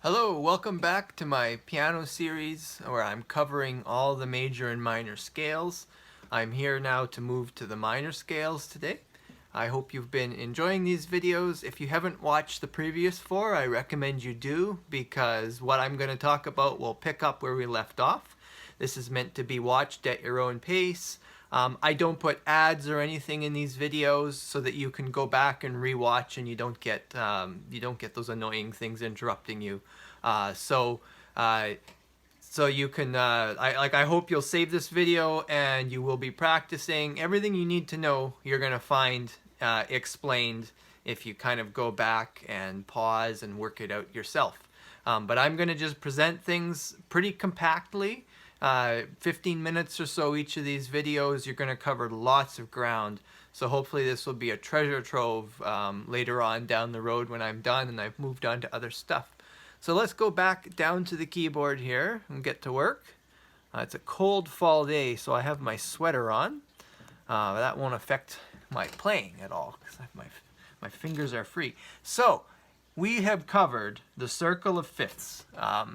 Hello, welcome back to my piano series where I'm covering all the major and minor scales. I'm here now to move to the minor scales today. I hope you've been enjoying these videos. If you haven't watched the previous four, I recommend you do because what I'm going to talk about will pick up where we left off. This is meant to be watched at your own pace. I don't put ads or anything in these videos so that you can go back and rewatch and you don't get those annoying things interrupting you. So you can I hope you'll save this video and you will be practicing everything you need to know. You're gonna find explained if you kind of go back and pause and work it out yourself. But I'm gonna just present things pretty compactly. 15 minutes or so each of these videos. You're going to cover lots of ground, so hopefully this will be a treasure trove later on down the road when I'm done and I've moved on to other stuff. So let's go back down to the keyboard here and get to work. It's a cold fall day, so I have my sweater on. That won't affect my playing at all because my fingers are free. So we have covered the circle of fifths. A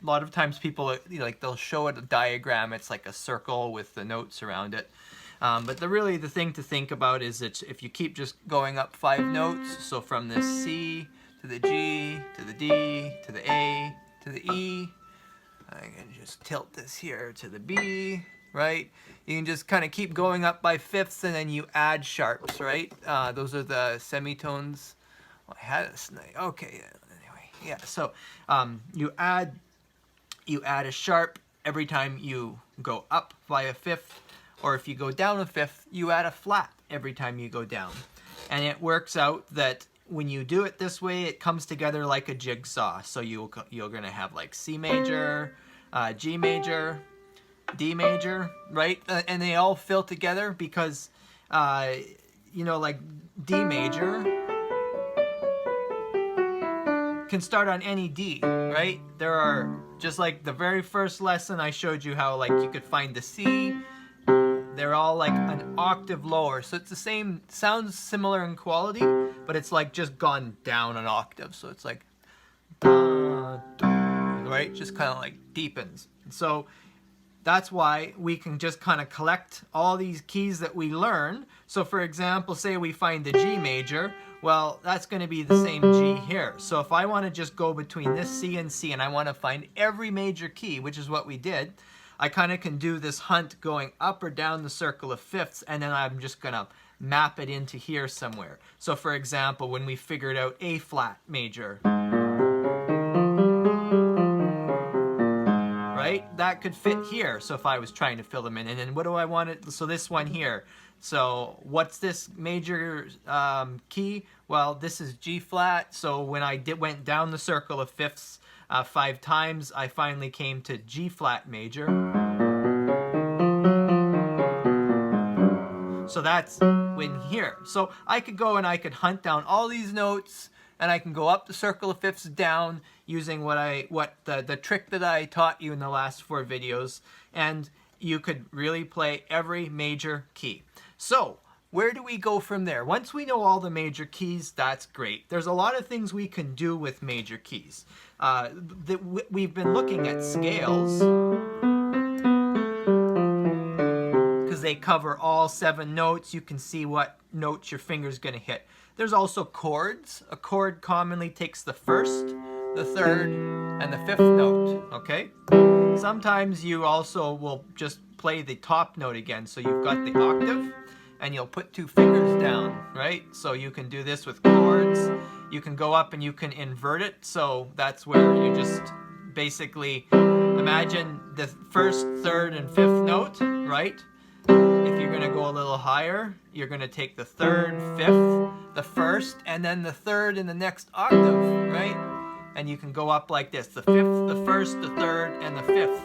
lot of times people, they'll show it a diagram. It's like a circle with the notes around it. But really the thing to think about is that if you keep just going up 5 notes, so from the C to the G to the D to the A to the E, I can just tilt this here to the B, right? You can just kind of keep going up by fifths and then you add sharps, right? Those are the semitones. I had a snake. Okay, anyway, yeah. So you add a sharp every time you go up by a fifth, or if you go down a fifth, you add a flat every time you go down. And it works out that when you do it this way, it comes together like a jigsaw. So you're gonna have like C major, G major, D major, right? And they all fill together because like D major can start on any D, right? There are, just like the very first lesson I showed you how like you could find the C, they're all like an octave lower. So it's the same, sounds similar in quality, but it's like just gone down an octave. So it's like, right? Just kind of like deepens. So that's why we can just kind of collect all these keys that we learn. So for example, say we find the G major, well, that's going to be the same G here. So if I want to just go between this C and C and I want to find every major key, which is what we did, I kind of can do this hunt going up or down the circle of fifths, and then I'm just going to map it into here somewhere. So for example, when we figured out A flat major, right? That could fit here. So if I was trying to fill them in, and then what do I want it? So this one here. So what's this major key? Well, this is G flat. So when I went down the circle of fifths 5 times, I finally came to G flat major. So that's when here. So I could go and I could hunt down all these notes, and I can go up the circle of fifths down using the trick that I taught you in the last 4 videos, and you could really play every major key. So where do we go from there? Once we know all the major keys, that's great. There's a lot of things we can do with major keys. We've been looking at scales because they cover all 7 notes. You can see what notes your finger's going to hit. There's also chords. A chord commonly takes the 1st, the 3rd, and the 5th note, okay? Sometimes you also will just play the top note again. So you've got the octave, and you'll put 2 fingers down, right? So you can do this with chords. You can go up and you can invert it. So that's where you just basically imagine the 1st, 3rd, and 5th note, right? If you're going to go a little higher, you're going to take the 3rd, 5th, the 1st, and then the 3rd in the next octave, right? And you can go up like this, the 5th, the 1st, the 3rd, and the 5th.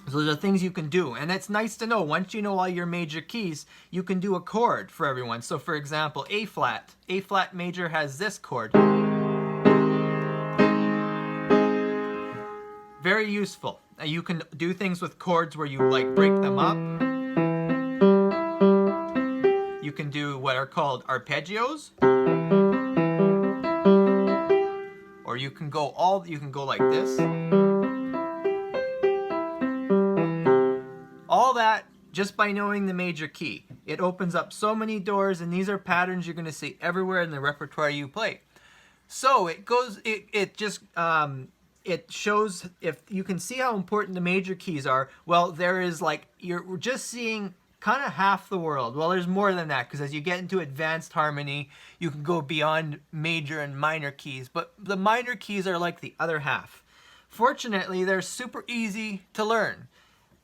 So those are things you can do, and it's nice to know. Once you know all your major keys, you can do a chord for everyone. So for example, A flat major has this chord. Very useful. You can do things with chords where you like break them up. You can do what are called arpeggios, or you can go like this. All that just by knowing the major key. It opens up so many doors, and these are patterns you're going to see everywhere in the repertoire you play. So it shows, if you can see how important the major keys are. Well, there is you're just seeing kind of half the world. Well, there's more than that, because as you get into advanced harmony, you can go beyond major and minor keys, but the minor keys are like the other half. Fortunately, they're super easy to learn.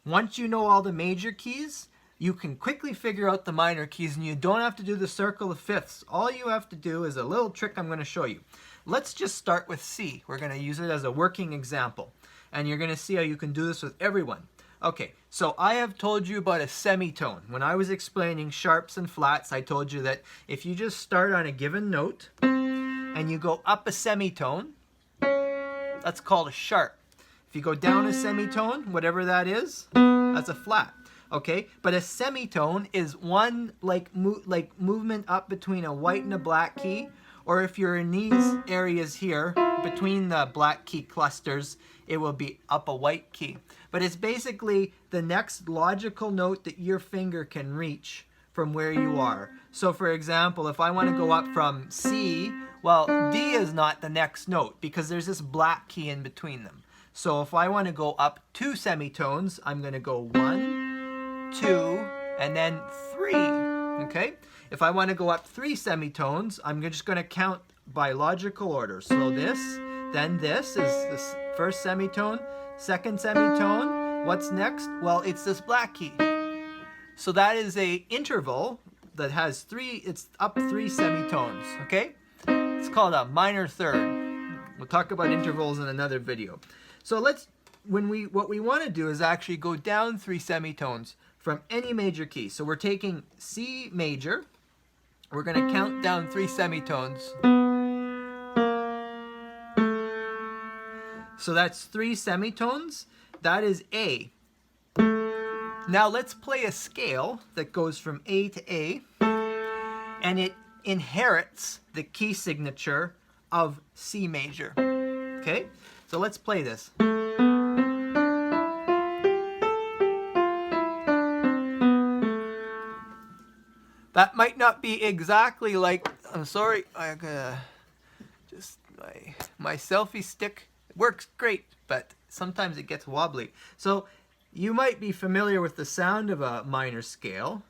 Once you know all the major keys, you can quickly figure out the minor keys, and you don't have to do the circle of fifths. All you have to do is a little trick I'm going to show you. Let's just start with C. We're going to use it as a working example, and you're going to see how you can do this with everyone. Okay, so I have told you about a semitone. When I was explaining sharps and flats, I told you that if you just start on a given note and you go up a semitone, that's called a sharp. If you go down a semitone, whatever that is, that's a flat. Okay, but a semitone is one movement up between a white and a black key, or if you're in these areas here between the black key clusters, it will be up a white key. But it's basically the next logical note that your finger can reach from where you are. So for example, if I want to go up from C, well, D is not the next note because there's this black key in between them. So if I want to go up 2 semitones, I'm going to go 1, 2, and then 3. Okay? If I want to go up 3 semitones, I'm just going to count by logical order. So this, then this is this first semitone, second semitone. What's next? Well, it's this black key. So that is a interval that has it's up 3 semitones. Okay? It's called a minor third. We'll talk about intervals in another video. So what we want to do is actually go down 3 semitones from any major key. So we're taking C major. We're going to count down 3 semitones. So that's 3 semitones. That is A. Now let's play a scale that goes from A to A, and it inherits the key signature of C major. Okay? So let's play this. That might not be exactly like, I'm sorry, I gotta just, my selfie stick works great, but sometimes it gets wobbly. So you might be familiar with the sound of a minor scale.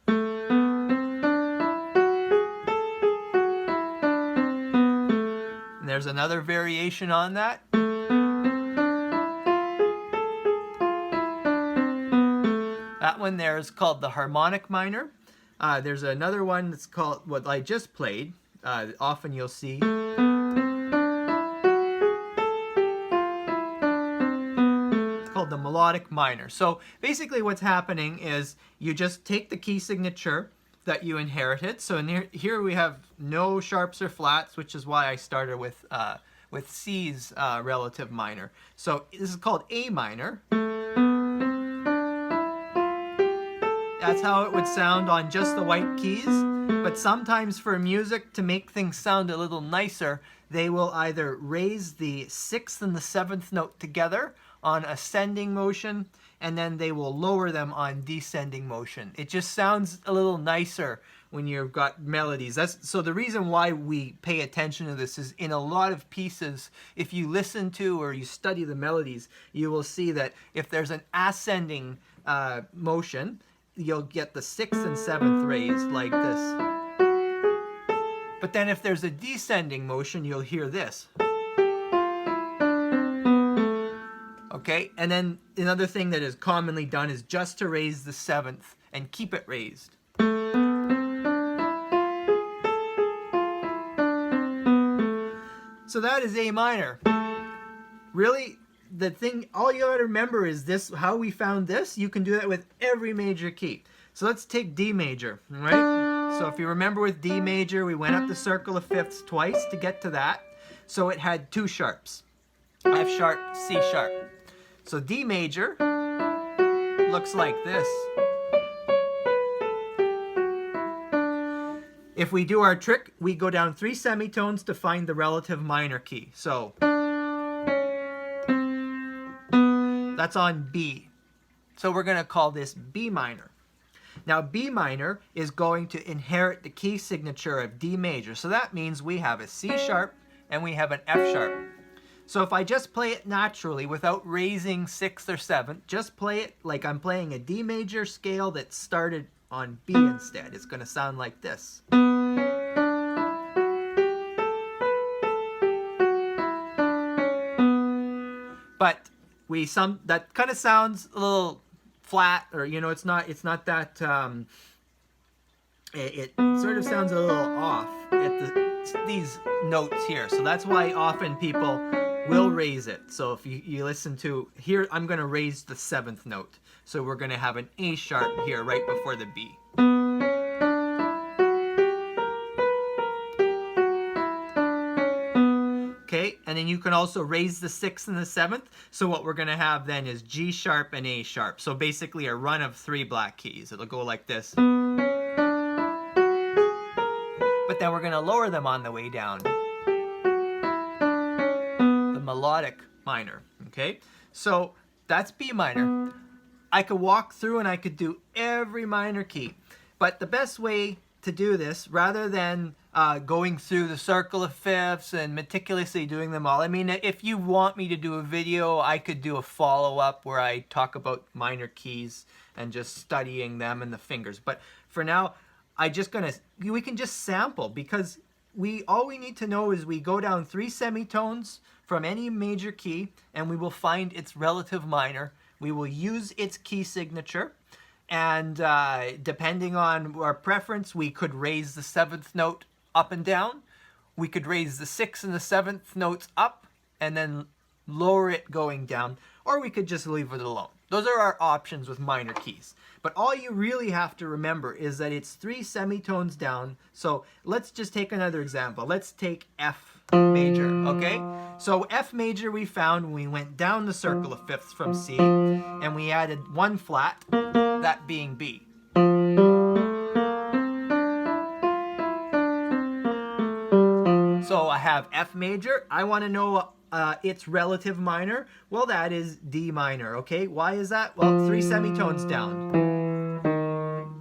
And there's another variation on that. That one there is called the harmonic minor. There's another one that's called, what I just played, often you'll see. It's called the melodic minor. So basically what's happening is you just take the key signature that you inherited. So here we have no sharps or flats, which is why I started with C's relative minor. So this is called A minor. That's how it would sound on just the white keys. But sometimes for music, to make things sound a little nicer, they will either raise the 6th and the 7th note together on ascending motion, and then they will lower them on descending motion. It just sounds a little nicer when you've got melodies. So the reason why we pay attention to this is in a lot of pieces, if you listen to or you study the melodies, you will see that if there's an ascending motion, you'll get the 6th and 7th raised like this. But then if there's a descending motion, you'll hear this. Okay, and then another thing that is commonly done is just to raise the 7th and keep it raised. So that is A minor. Really, the thing, all you gotta remember is this, how we found this. You can do that with every major key. So let's take D major, all right? So if you remember with D major, we went up the circle of fifths twice to get to that. So it had 2 sharps, F sharp, C sharp. So D major looks like this. If we do our trick, we go down 3 semitones to find the relative minor key. So That's on B. So we're going to call this B minor. Now B minor is going to inherit the key signature of D major. So that means we have a C sharp and we have an F sharp. So if I just play it naturally without raising 6th or 7th, just play it like I'm playing a D major scale that started on B instead. It's going to sound like this. But that kind of sounds a little flat, or it's not that it sort of sounds a little off at these notes here. So that's why often people will raise it. So if you listen to here, I'm going to raise the 7th note. So we're going to have an A sharp here right before the B. Okay, and then you can also raise the 6th and the 7th. So what we're going to have then is G sharp and A sharp. So basically a run of 3 black keys. It'll go like this. But then we're going to lower them on the way down. The melodic minor. Okay, so that's B minor. I could walk through and I could do every minor key. But the best way to do this, rather than going through the circle of fifths and meticulously doing them all. I mean, if you want me to do a video, I could do a follow-up where I talk about minor keys and just studying them and the fingers. But for now, we can just sample, because all we need to know is we go down 3 semitones from any major key and we will find its relative minor. We will use its key signature. And depending on our preference, we could raise the 7th note up and down. We could raise the 6th and the 7th notes up and then lower it going down. Or we could just leave it alone. Those are our options with minor keys. But all you really have to remember is that it's 3 semitones down. So let's just take another example. Let's take F major, okay? So F major we found when we went down the circle of fifths from C, and we added 1 flat, that being B. So I have F major. I want to know its relative minor. Well, that is D minor, okay? Why is that? Well, 3 semitones down.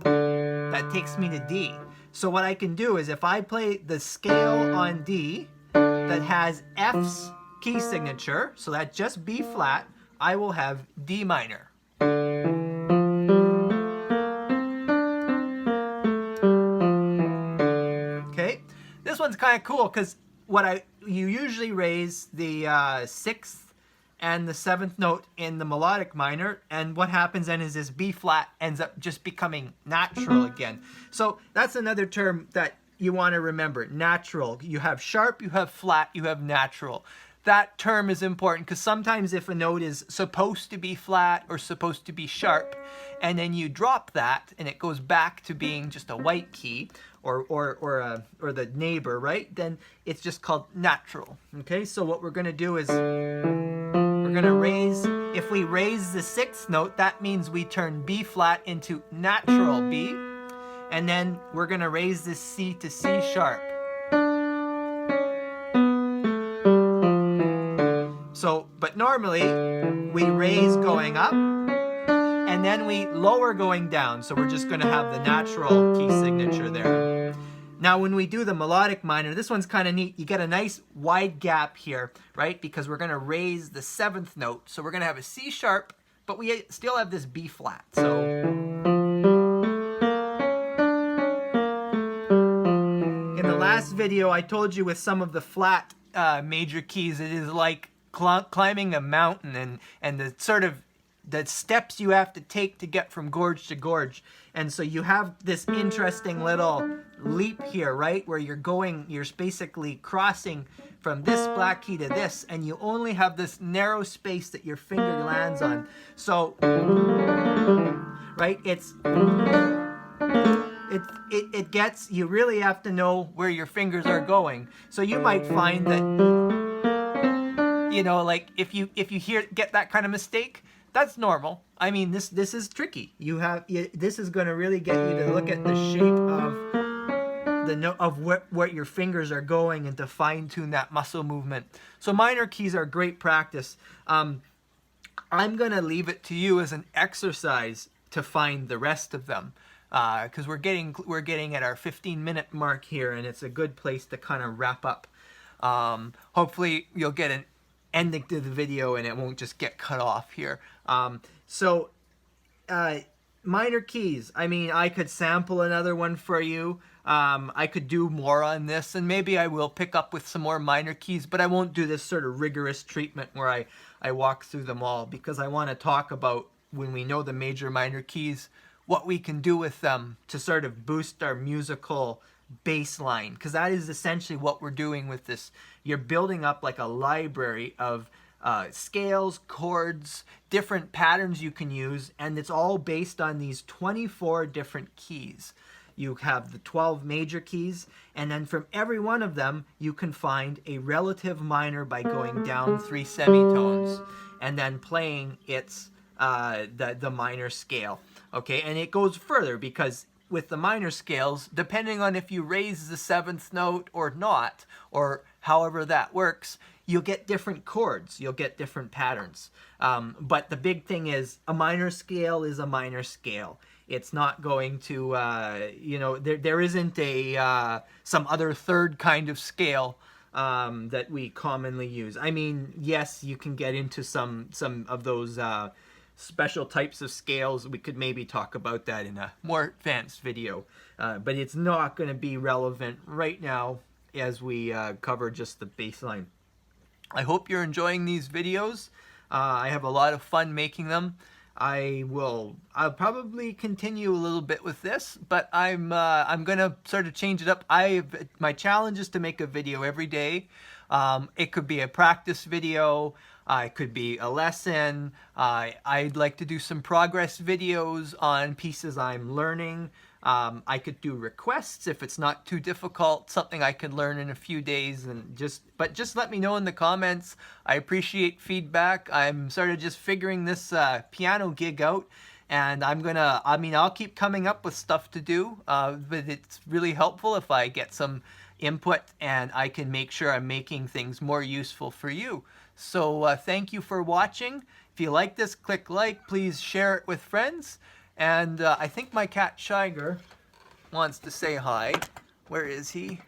That takes me to D. So what I can do is if I play the scale on D that has F's key signature, so that's just B flat, I will have D minor. Okay, this one's kind of cool because you usually raise the 6th and the 7th note in the melodic minor, and what happens then is this B flat ends up just becoming natural again. So that's another term that you want to remember. Natural. You have sharp, you have flat, you have natural. That term is important because sometimes if a note is supposed to be flat or supposed to be sharp, and then you drop that and it goes back to being just a white key or the neighbor, right? Then it's just called natural. Okay, so what we're going to do is we're going to raise. If we raise the 6th note, that means we turn B flat into natural B, and then we're going to raise this C to C sharp. So, but normally we raise going up and then we lower going down. So we're just going to have the natural key signature there. Now when we do the melodic minor, this one's kind of neat. You get a nice wide gap here, right? Because we're going to raise the 7th note. So we're going to have a C sharp, but we still have this B flat. So in the last video, I told you with some of the flat major keys, it is like climbing a mountain and the sort of the steps you have to take to get from gorge to gorge. And so you have this interesting little leap here, right? Where you're basically crossing from this black key to this, and you only have this narrow space that your finger lands on. So, right, it gets, you really have to know where your fingers are going. So you might find that, you know, like if you get that kind of mistake, that's normal. I mean, this is tricky. This is going to really get you to look at the shape of where your fingers are going and to fine tune that muscle movement. So minor keys are great practice. I'm gonna leave it to you as an exercise to find the rest of them, because we're getting at our 15-minute mark here, and it's a good place to kind of wrap up. Hopefully you'll get an ending to the video and it won't just get cut off here. Minor keys. I mean, I could sample another one for you. I could do more on this, and maybe I will pick up with some more minor keys, but I won't do this sort of rigorous treatment where I walk through them all, because I want to talk about, when we know the major minor keys, what we can do with them to sort of boost our musical baseline, because that is essentially what we're doing with this. You're building up like a library of scales, chords, different patterns you can use, and it's all based on these 24 different keys. You have the 12 major keys, and then from every one of them you can find a relative minor by going down 3 semitones and then playing its the minor scale. Okay, and it goes further, because with the minor scales, depending on if you raise the 7th note or not, or however that works, you'll get different chords, you'll get different patterns. But the big thing is, a minor scale is a minor scale. It's not going to, you know, there isn't a some other third kind of scale that we commonly use. I mean, yes, you can get into some of those special types of scales. We could maybe talk about that in a more advanced video, but it's not going to be relevant right now as we cover just the baseline. I hope you're enjoying these videos. I have a lot of fun making them. I'll probably continue a little bit with this, but I'm gonna sort of change it up. My challenge is to make a video every day. It could be a practice video. It could be a lesson. I'd like to do some progress videos on pieces I'm learning. I could do requests if it's not too difficult, something I could learn in a few days, and just let me know in the comments. I appreciate feedback. I'm sort of just figuring this piano gig out, and I'll keep coming up with stuff to do, but it's really helpful if I get some input and I can make sure I'm making things more useful for you. So thank you for watching. If you like this, click like. Please share it with friends. And I think my cat Shiger wants to say hi. Where is he?